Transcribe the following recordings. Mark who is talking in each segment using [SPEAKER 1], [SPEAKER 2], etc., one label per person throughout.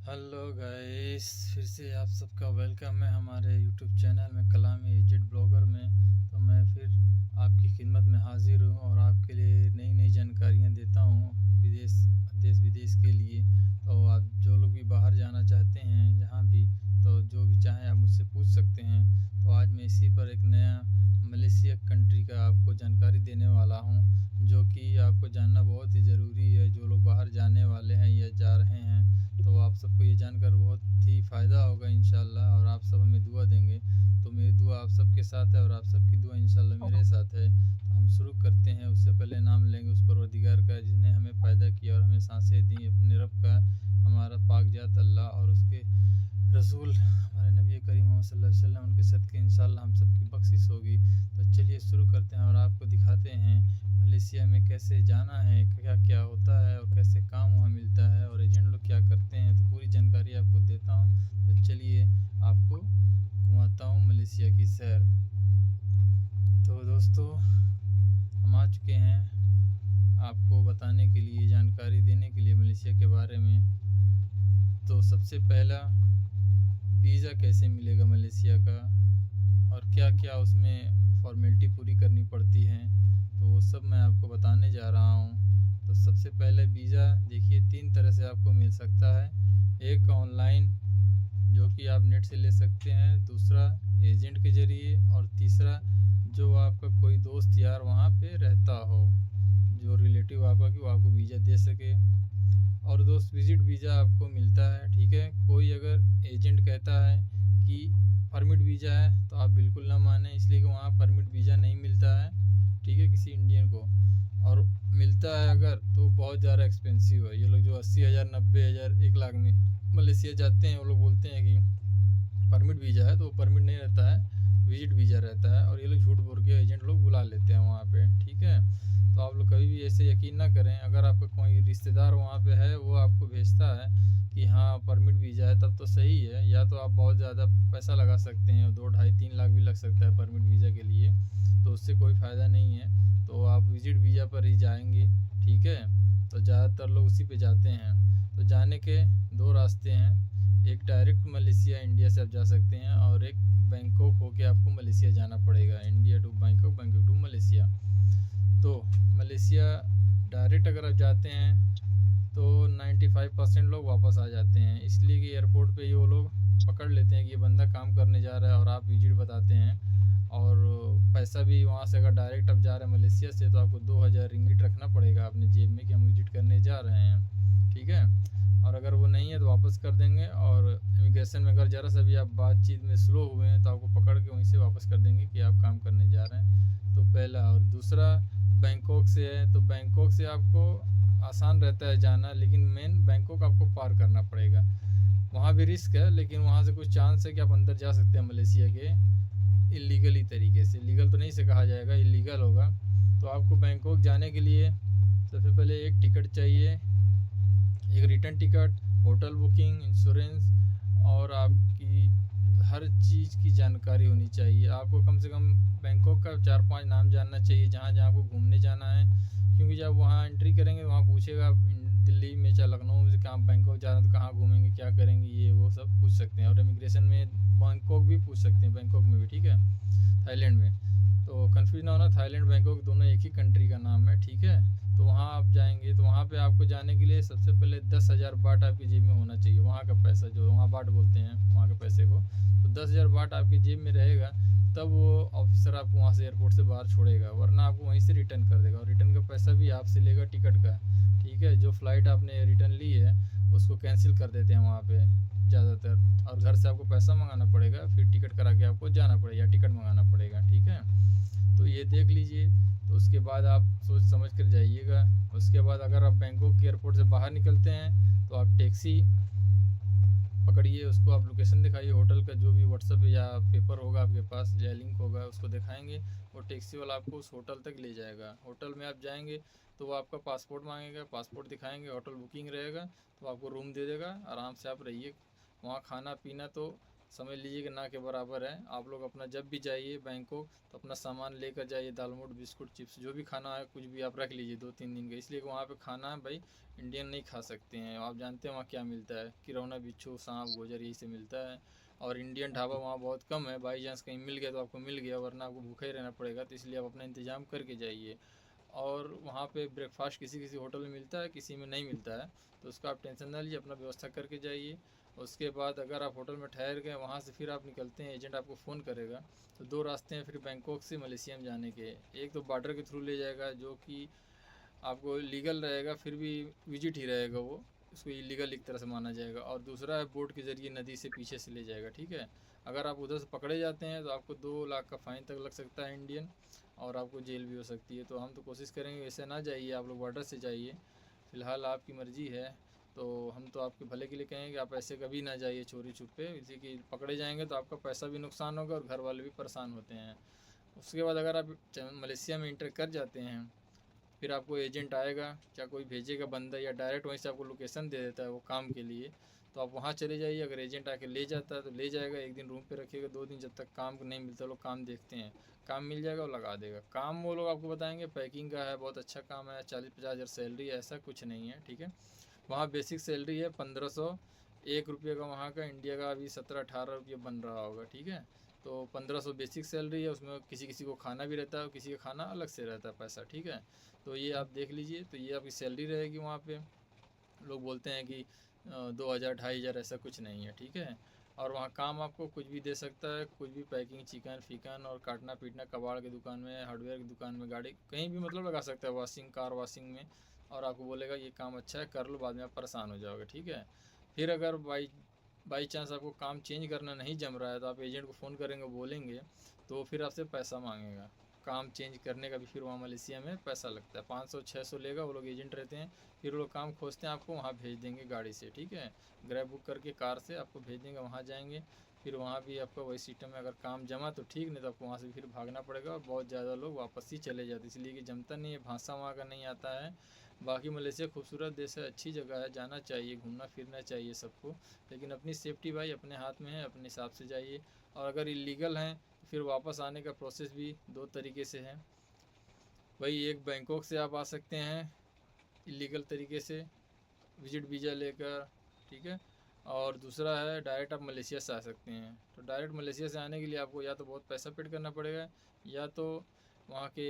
[SPEAKER 1] Hello guys, फिर से आप सबका वेलकम है हमारे यूट्यूब चैनल में कलामी एजेड ब्लॉगर में। तो मैं फिर आपकी खिदमत में हाजिर हूँ और आपके लिए नई नई जानकारियाँ देता हूँ विदेश देश विदेश के लिए। तो आप जो लोग भी बाहर जाना चाहते हैं जहाँ भी, तो जो भी चाहें आप मुझसे पूछ सकते हैं। तो आज मैं इसी पर एक नया मलेशिया कंट्री का आपको जानकारी देने वाला हूँ, जो कि आपको जानना बहुत ही ज़रूरी है। जो लोग बाहर जाने वाले हैं या जा रहे हैं, तो आप सबको ये जानकर बहुत ही फ़ायदा होगा इंशाल्लाह, और आप सब हमें दुआ देंगे। तो मेरी दुआ आप सबके साथ है और आप सबकी दुआ इंशाल्लाह मेरे साथ है। तो हम शुरू करते हैं। उससे पहले नाम लेंगे उस परवरदिगार का जिसने हमें पैदा किया और हमें सांसें दी, अपने रब का, हमारा पाक जात अल्लाह और उसके रसूल हमारे नबी करीम मोहम्मद सल्लल्लाहु अलैहि वसल्लम, उनके सदक़े इंशाल्लाह हम सबकी बख्शिश होगी। तो चलिए शुरू करते हैं और आपको दिखाते हैं मलेशिया में कैसे जाना है, क्या क्या होता है और कैसे काम वहाँ मिलता है और एजेंट लोग क्या करते हैं। तो पूरी जानकारी आपको देता हूँ। तो चलिए आपको घुमाता हूँ मलेशिया की सैर। तो दोस्तों, हम आ चुके हैं आपको बताने के लिए, जानकारी देने के लिए मलेशिया के बारे में। तो सबसे पहला, वीज़ा कैसे मिलेगा मलेशिया का और क्या क्या उसमें फॉर्मेलिटी पूरी करनी पड़ती हैं, तो वो सब मैं आपको बताने जा रहा हूँ। तो सबसे पहले वीज़ा देखिए 3 तरह से आपको मिल सकता है। एक ऑनलाइन, जो कि आप नेट से ले सकते हैं, दूसरा एजेंट के ज़रिए, और तीसरा जो आपका कोई दोस्त यार वहाँ पे रहता हो, जो रिलेटिव आपका, कि वो आपको वीज़ा दे सके। और दोस्त, विज़िट वीज़ा आपको मिलता है, ठीक है। कोई अगर एजेंट कहता है कि परमिट वीज़ा है, तो आप बिल्कुल ना माने, इसलिए कि वहाँ परमिट वीज़ा नहीं मिलता है, ठीक है, किसी इंडियन को। और मिलता है अगर, तो बहुत ज़्यादा एक्सपेंसिव है। ये लोग जो 80,000 90,000 1 लाख में मलेशिया जाते हैं, वो लोग बोलते हैं कि परमिट वीज़ा है, तो वो परमिट नहीं रहता है, विजिट वीज़ा रहता है। और ये लोग झूठ बोल के एजेंट लोग बुला लेते हैं वहाँ पे, ठीक है। तो आप लोग कभी भी ऐसे यकीन ना करें। अगर आपका कोई रिश्तेदार वहाँ पे है, वो आपको भेजता है कि हाँ परमिट वीज़ा है, तब तो सही है। या तो आप बहुत ज़्यादा पैसा लगा सकते हैं, 2 ढाई 3 लाख भी लग सकता है परमिट वीज़ा के लिए, तो उससे कोई फ़ायदा नहीं है। तो आप विजिट वीज़ा पर ही जाएंगे, ठीक है। तो ज़्यादातर लोग उसी पे जाते हैं। तो जाने के 2 रास्ते हैं। एक डायरेक्ट मलेशिया इंडिया से आप जा सकते हैं, और एक बैंकॉक होके आपको मलेशिया जाना पड़ेगा, India to Bangkok, Bangkok to Malaysia. तो मलेशिया डायरेक्ट अगर आप जाते हैं तो 95% लोग वापस आ जाते हैं, इसलिए कि एयरपोर्ट पे ये वो लोग पकड़ लेते हैं कि ये बंदा काम करने जा रहा है और आप विजिट बताते हैं। और पैसा भी वहाँ से, अगर डायरेक्ट आप जा रहे हैं मलेशिया से, तो आपको 2,000 रिंगिट रखना पड़ेगा अपने जेब में कि हम विजिट करने जा रहे हैं, ठीक है। और अगर वो नहीं है तो वापस कर देंगे। और इमिग्रेशन में अगर ज़रा सा भी आप बातचीत में स्लो हुए हैं, तो आपको पकड़ के वहीं से वापस कर देंगे कि आप काम करने जा रहे हैं। तो पहला। और दूसरा, बैंकॉक से है, तो बैंकॉक से आपको आसान रहता है जाना, लेकिन मेन बैंकॉक आपको पार करना पड़ेगा। वहाँ भी रिस्क है, लेकिन वहाँ से कुछ चांस है कि आप अंदर जा सकते हैं मलेशिया के इलीगली तरीके से। लीगल तो नहीं से कहा जाएगा, इलीगल होगा। तो आपको बैंकॉक जाने के लिए सबसे पहले एक टिकट चाहिए, एक return ticket, hotel booking, insurance, और आपकी हर चीज़ की जानकारी होनी चाहिए। आपको कम से कम बैंकॉक का 4-5 नाम जानना चाहिए, जहाँ जहाँ आपको घूमने जाना है। क्योंकि जब वहाँ एंट्री करेंगे तो वहाँ पूछेगा आप दिल्ली में, चाहे लखनऊ में से कहाँ बैंकॉक जा रहे हैं, तो कहाँ घूमेंगे, क्या करेंगे, ये वो सब पूछ सकते हैं। और इमिग्रेशन में बैंकॉक भी पूछ सकते हैं, बैंकॉक में भी, ठीक है, थाईलैंड में। तो कन्फ्यूज ना होना, थाईलैंड बैंकॉक दोनों एक ही कंट्री का नाम है, ठीक है। तो वहाँ आप जाएंगे, तो वहाँ पे आपको जाने के लिए सबसे पहले 10,000 बाट आपकी जेब में होना चाहिए। वहाँ का पैसा, जो वहाँ बाट बोलते हैं वहाँ के पैसे को, तो 10,000 बाट आपकी जेब में रहेगा, तब वो ऑफिसर आपको वहाँ से एयरपोर्ट से बाहर छोड़ेगा, वरना आपको वहीं से रिटर्न कर देगा। और रिटर्न का पैसा भी आपसे लेगा टिकट का, ठीक है। जो फ़्लाइट आपने रिटर्न ली है उसको कैंसिल कर देते हैं वहाँ पे ज़्यादातर, और घर से आपको पैसा मंगाना पड़ेगा, फिर टिकट करा के आपको जाना पड़ेगा, टिकट मंगाना पड़ेगा, ठीक है। तो ये देख लीजिए। तो उसके बाद आप सोच समझ कर जाइएगा। उसके बाद अगर आप बैंकॉक के एयरपोर्ट से बाहर निकलते हैं, तो आप टैक्सी पकड़िए, उसको आप लोकेशन दिखाइए होटल का, जो भी व्हाट्सअप या पेपर होगा आपके पास या लिंक होगा, उसको दिखाएंगे। वो टैक्सी वाला आपको उस होटल तक ले जाएगा। होटल में आप जाएंगे तो वो आपका पासपोर्ट मांगेगा, पासपोर्ट दिखाएंगे, होटल बुकिंग रहेगा, तो आपको रूम दे देगा, आराम से आप रहिए। वहाँ खाना पीना तो समझ लीजिए कि ना के बराबर है। आप लोग अपना जब भी जाइए बैंकॉक तो अपना सामान लेकर जाइए, दालमोट, बिस्कुट, चिप्स, जो भी खाना है कुछ भी आप रख लीजिए 2-3 दिन का, इसलिए कि वहाँ पे खाना है भाई इंडियन नहीं खा सकते हैं। आप जानते हैं वहाँ क्या मिलता है, किरौना, बिच्छू, सांप, गोजर, यही से मिलता है। और इंडियन ढाबा वहाँ बहुत कम है, बाई चांस कहीं मिल गया तो आपको मिल गया, वरना आपको भूखा ही रहना पड़ेगा। तो इसलिए आप अपना इंतज़ाम करके जाइए। और वहाँ पे ब्रेकफास्ट किसी किसी होटल में मिलता है, किसी में नहीं मिलता है, तो उसका आप टेंशन ना लीजिए, अपना व्यवस्था करके जाइए। उसके बाद अगर आप होटल में ठहर गए, वहाँ से फिर आप निकलते हैं, एजेंट आपको फ़ोन करेगा। तो 2 रास्ते हैं फिर बैंकॉक से मलेशिया में जाने के। एक तो बॉर्डर के थ्रू ले जाएगा, जो कि आपको लीगल रहेगा, फिर भी विजिट ही रहेगा वो, उसको इलीगल एक तरह से माना जाएगा। और दूसरा है बोट के ज़रिए नदी से पीछे से ले जाएगा, ठीक है। अगर आप उधर से पकड़े जाते हैं तो आपको 2 लाख का फ़ाइन तक लग सकता है इंडियन, और आपको जेल भी हो सकती है। तो हम तो कोशिश करेंगे वैसे ना जाइए, आप लोग बॉर्डर से जाइए। फ़िलहाल आपकी मर्ज़ी है, तो हम तो आपके भले के लिए कहेंगे कि आप ऐसे कभी ना जाइए चोरी छुपे, इसी कि पकड़े जाएंगे तो आपका पैसा भी नुकसान होगा और घर वाले भी परेशान होते हैं। उसके बाद अगर आप मलेशिया में इंटर कर जाते हैं, फिर आपको एजेंट आएगा, या कोई भेजेगा बंदा, या डायरेक्ट वहीं से आपको लोकेशन दे देता है वो काम के लिए। तो आप वहाँ चले जाइए, अगर एजेंट आके ले जाता है तो ले जाएगा, 1 दिन रूम पे रखिएगा, 2 दिन जब तक काम नहीं मिलता, लोग काम देखते हैं, काम मिल जाएगा वो लगा देगा। काम वो लोग आपको बताएंगे पैकिंग का है, बहुत अच्छा काम है, 40-50 हज़ार सैलरी है, ऐसा कुछ नहीं है, ठीक है। वहाँ बेसिक सैलरी है 1500, 1 रुपये का वहाँ का, इंडिया का अभी 17-18 रुपये बन रहा होगा, ठीक है। तो 1500 बेसिक सैलरी है, उसमें किसी किसी को खाना भी रहता है और किसी का खाना अलग से रहता है पैसा, ठीक है। तो ये आप देख लीजिए, तो ये आपकी सैलरी रहेगी वहाँ पे। लोग बोलते हैं कि 2000 2,500 ऐसा कुछ नहीं है, ठीक है। और वहाँ काम आपको कुछ भी दे सकता है, कुछ भी पैकिंग, चिकन फिकन और काटना पीटना, कबाड़ की दुकान में, हार्डवेयर की दुकान में, गाड़ी कहीं भी मतलब लगा सकता है, वॉशिंग, कार वॉशिंग में। और आपको बोलेगा ये काम अच्छा है कर लो, बाद में आप परेशान हो जाओगे, ठीक है। फिर अगर बाई चांस आपको काम चेंज करना नहीं जम रहा है तो आप एजेंट को फ़ोन करेंगे, बोलेंगे, तो फिर आपसे पैसा मांगेगा काम चेंज करने का भी। फिर वहाँ मलेशिया में पैसा लगता है, 500-600 लेगा, वो लोग एजेंट रहते हैं। फिर वो लोग काम खोजते हैं, आपको वहाँ भेज देंगे गाड़ी से, ठीक है। ग्रैब बुक करके कार से आपको भेज देंगे, वहाँ जाएंगे। फिर वहाँ भी आपका वही सिस्टम में, अगर काम जमा तो ठीक, नहीं तो आपको वहाँ से फिर भागना पड़ेगा। और बहुत ज़्यादा लोग वापस ही चले जाते, इसलिए कि जमता नहीं है, भाषा वहाँ का नहीं आता है। बाकी मलेशिया खूबसूरत देश है, अच्छी जगह है, जाना चाहिए, घूमना फिरना चाहिए सबको। लेकिन अपनी सेफ्टी भाई अपने हाथ में है, अपने हिसाब से जाइए। और अगर इलीगल हैं तो फिर वापस आने का प्रोसेस भी 2 तरीके से है भाई। एक बैंकॉक से आप आ सकते हैं इलीगल तरीके से, विजिट वीज़ा लेकर, ठीक है। और दूसरा है डायरेक्ट आप मलेशिया से आ सकते हैं। तो डायरेक्ट मलेशिया से आने के लिए आपको या तो बहुत पैसा पेड करना पड़ेगा, या तो वहाँ के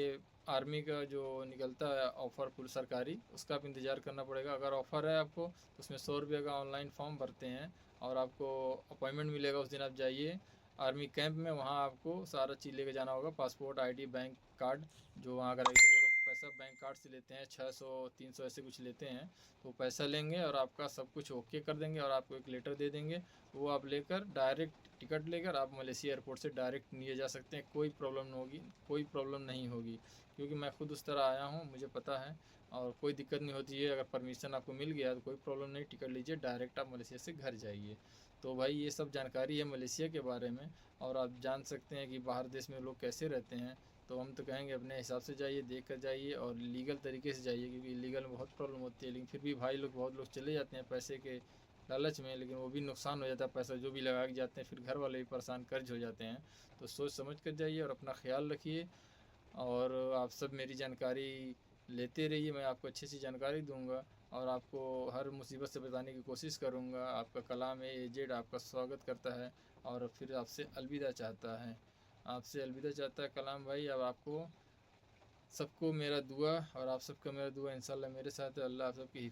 [SPEAKER 1] आर्मी का जो निकलता है ऑफ़र फुल सरकारी, उसका आप इंतज़ार करना पड़ेगा। अगर ऑफ़र है आपको तो उसमें 100 रुपये का ऑनलाइन फॉर्म भरते हैं, और आपको अपॉइंटमेंट मिलेगा, उस दिन आप जाइए आर्मी कैंप में, वहाँ आपको सारा चीज़ लेके जाना होगा, पासपोर्ट, आईडी, बैंक कार्ड, जो वहाँ का रहेगी। वो लोग पैसा बैंक कार्ड से लेते हैं, 600-300 ऐसे कुछ लेते हैं। तो पैसा लेंगे और आपका सब कुछ ओके कर देंगे, और आपको एक लेटर दे देंगे, वो आप लेकर डायरेक्ट टिकट लेकर आप मलेशिया एयरपोर्ट से डायरेक्ट लिए जा सकते हैं। कोई प्रॉब्लम नहीं होगी, कोई प्रॉब्लम नहीं होगी, क्योंकि मैं खुद उस तरह आया हूँ, मुझे पता है। और कोई दिक्कत नहीं होती है, अगर परमिशन आपको मिल गया तो कोई प्रॉब्लम नहीं, टिकट लीजिए, डायरेक्ट आप मलेशिया से घर जाइए। तो भाई ये सब जानकारी है मलेशिया के बारे में। और आप जान सकते हैं कि बाहर देश में लोग कैसे रहते हैं। तो हम तो कहेंगे अपने हिसाब से जाइए, देख कर जाइए, और लीगल तरीके से जाइए, क्योंकि इलीगल में बहुत प्रॉब्लम होती है। लेकिन फिर भी भाई लोग, बहुत लोग चले जाते हैं पैसे के लालच में, लेकिन वो भी नुकसान हो जाता है, पैसा जो भी लगा के जाते हैं, फिर घर वाले भी परेशान, कर्ज हो जाते हैं। तो सोच समझ कर जाइए और अपना ख्याल रखिए। और आप सब मेरी जानकारी लेते रहिए, मैं आपको अच्छी सी जानकारी दूंगा, और आपको हर मुसीबत से बचाने की कोशिश करूंगा। आपका कलाम ए जेड आपका स्वागत करता है, और फिर आपसे अलविदा चाहता है। आपसे अलविदा चाहता है कलाम भाई। अब आपको सबको मेरा दुआ, और आप सबका मेरा दुआ इंशाल्लाह मेरे साथ है। अल्लाह आप सबकी